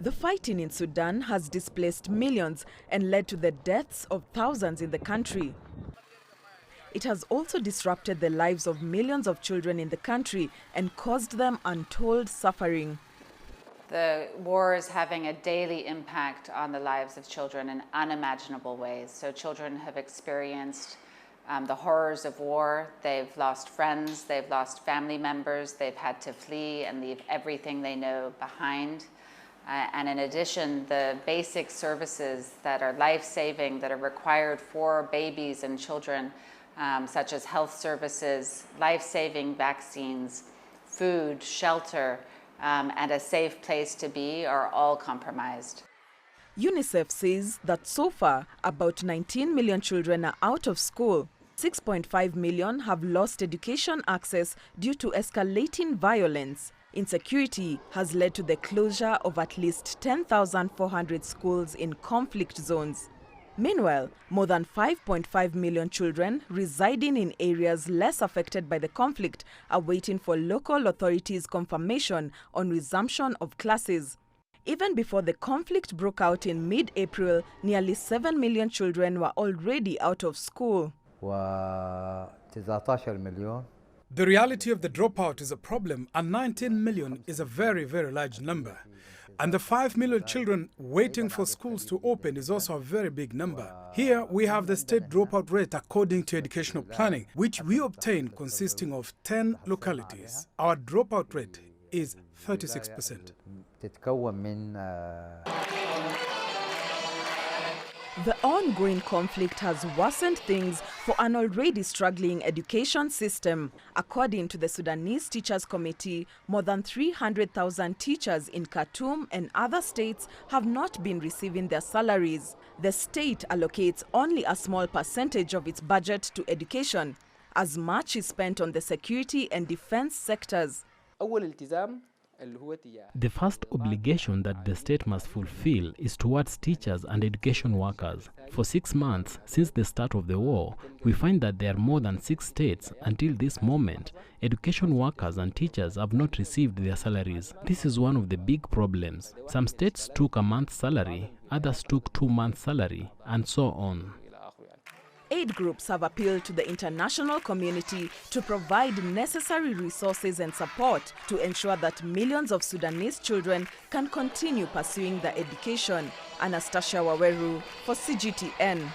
The fighting in Sudan has displaced millions and led to the deaths of thousands in the country. It has also disrupted the lives of millions of children in the country and caused them untold suffering. The war is having a daily impact on the lives of children in unimaginable ways. So children have experienced the horrors of war. They've lost friends, they've lost family members, they've had to flee and leave everything they know behind. And in addition, the basic services that are life-saving, that are required for babies and children, such as health services, life-saving vaccines, food, shelter, and a safe place to be, are all compromised. UNICEF says that so far, about 19 million children are out of school. 6.5 million have lost education access due to escalating violence. Insecurity has led to the closure of at least 10,400 schools in conflict zones. Meanwhile, more than 5.5 million children residing in areas less affected by the conflict are waiting for local authorities' confirmation on resumption of classes. Even before the conflict broke out in mid-April, nearly 7 million children were already out of school. The reality of the dropout is a problem, and 19 million is a very, very large number. And the 5 million children waiting for schools to open is also a very big number. Here we have the state dropout rate according to educational planning, which we obtained consisting of 10 localities. Our dropout rate is 36%. The ongoing conflict has worsened things for an already struggling education system. According to the Sudanese Teachers Committee, more than 300,000 teachers in Khartoum and other states have not been receiving their salaries. The state allocates only a small percentage of its budget to education, as much is spent on the security and defense sectors. The first obligation that the state must fulfill is towards teachers and education workers. For 6 months since the start of the war, we find that there are more than 6 states. Until this moment, education workers and teachers have not received their salaries. This is one of the big problems. Some states took a month's salary, others took 2 months' salary, and so on. Aid groups have appealed to the international community to provide necessary resources and support to ensure that millions of Sudanese children can continue pursuing their education. Anastasia Waweru for CGTN.